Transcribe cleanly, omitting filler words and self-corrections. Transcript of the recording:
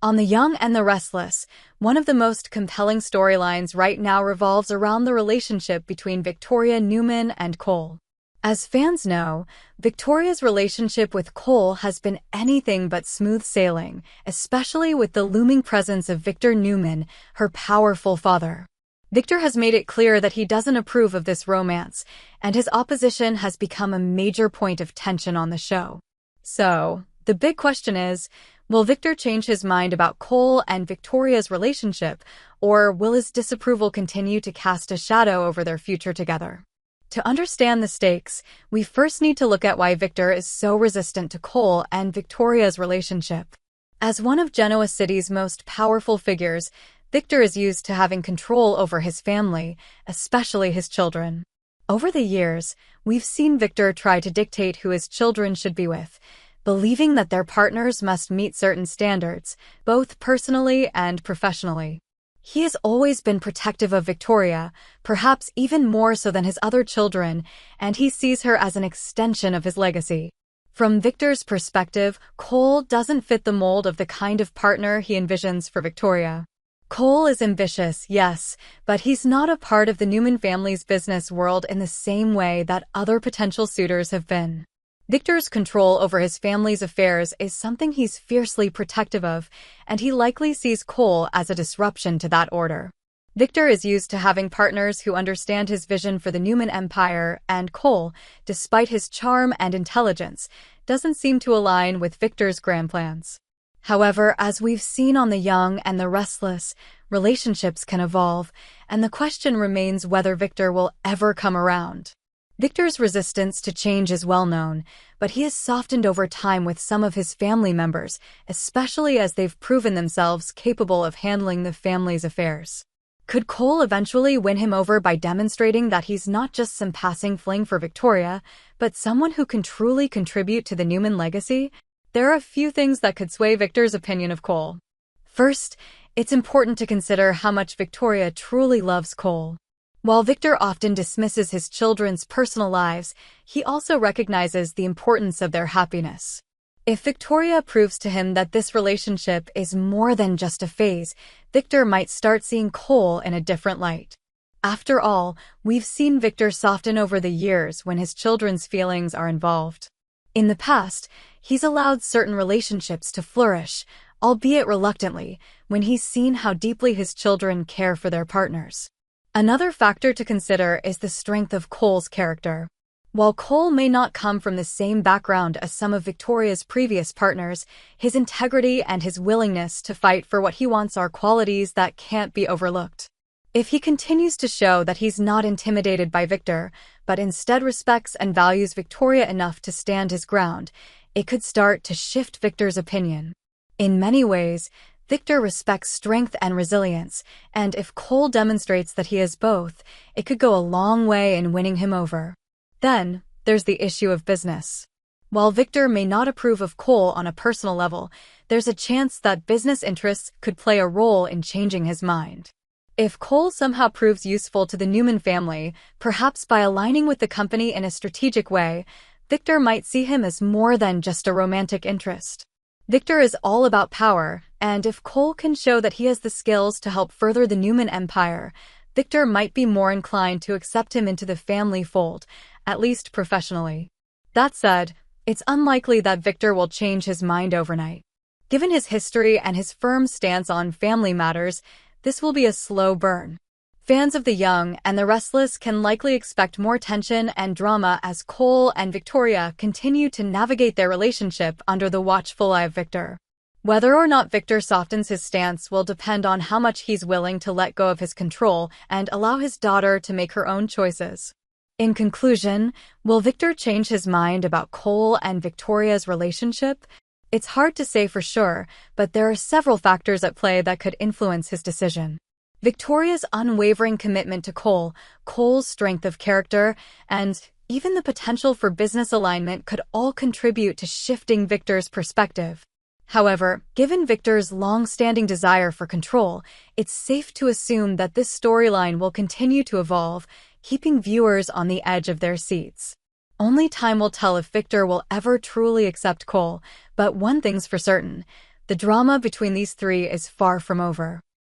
On The Young and the Restless, one of the most compelling storylines right now revolves around the relationship between Victoria Newman and Cole. As fans know, Victoria's relationship with Cole has been anything but smooth sailing, especially with the looming presence of Victor Newman, her powerful father. Victor has made it clear that he doesn't approve of this romance, and his opposition has become a major point of tension on the show. So, the big question is, will Victor change his mind about Cole and Victoria's relationship, or will his disapproval continue to cast a shadow over their future together? To understand the stakes, we first need to look at why Victor is so resistant to Cole and Victoria's relationship. As one of Genoa City's most powerful figures, Victor is used to having control over his family, especially his children. Over the years, we've seen Victor try to dictate who his children should be with, believing that their partners must meet certain standards, both personally and professionally. He has always been protective of Victoria, perhaps even more so than his other children, and he sees her as an extension of his legacy. From Victor's perspective, Cole doesn't fit the mold of the kind of partner he envisions for Victoria. Cole is ambitious, yes, but he's not a part of the Newman family's business world in the same way that other potential suitors have been. Victor's control over his family's affairs is something he's fiercely protective of, and he likely sees Cole as a disruption to that order. Victor is used to having partners who understand his vision for the Newman empire, and Cole, despite his charm and intelligence, doesn't seem to align with Victor's grand plans. However, as we've seen on The Young and the Restless, relationships can evolve, and the question remains whether Victor will ever come around. Victor's resistance to change is well known, but he has softened over time with some of his family members, especially as they've proven themselves capable of handling the family's affairs. Could Cole eventually win him over by demonstrating that he's not just some passing fling for Victoria, but someone who can truly contribute to the Newman legacy? There are a few things that could sway Victor's opinion of Cole. First, it's important to consider how much Victoria truly loves Cole. While Victor often dismisses his children's personal lives, he also recognizes the importance of their happiness. If Victoria proves to him that this relationship is more than just a phase, Victor might start seeing Cole in a different light. After all, we've seen Victor soften over the years when his children's feelings are involved. In the past, he's allowed certain relationships to flourish, albeit reluctantly, when he's seen how deeply his children care for their partners. Another factor to consider is the strength of Cole's character. While Cole may not come from the same background as some of Victoria's previous partners, his integrity and his willingness to fight for what he wants are qualities that can't be overlooked. If he continues to show that he's not intimidated by Victor, but instead respects and values Victoria enough to stand his ground, it could start to shift Victor's opinion. In many ways, Victor respects strength and resilience, and if Cole demonstrates that he is both, it could go a long way in winning him over. Then, there's the issue of business. While Victor may not approve of Cole on a personal level, there's a chance that business interests could play a role in changing his mind. If Cole somehow proves useful to the Newman family, perhaps by aligning with the company in a strategic way, Victor might see him as more than just a romantic interest. Victor is all about power, and if Cole can show that he has the skills to help further the Newman empire, Victor might be more inclined to accept him into the family fold, at least professionally. That said, it's unlikely that Victor will change his mind overnight. Given his history and his firm stance on family matters, this will be a slow burn. Fans of The Young and the Restless can likely expect more tension and drama as Cole and Victoria continue to navigate their relationship under the watchful eye of Victor. Whether or not Victor softens his stance will depend on how much he's willing to let go of his control and allow his daughter to make her own choices. In conclusion, will Victor change his mind about Cole and Victoria's relationship? It's hard to say for sure, but there are several factors at play that could influence his decision. Victoria's unwavering commitment to Cole, Cole's strength of character, and even the potential for business alignment could all contribute to shifting Victor's perspective. However, given Victor's long-standing desire for control, it's safe to assume that this storyline will continue to evolve, keeping viewers on the edge of their seats. Only time will tell if Victor will ever truly accept Cole, but one thing's for certain: The drama between these three is far from over.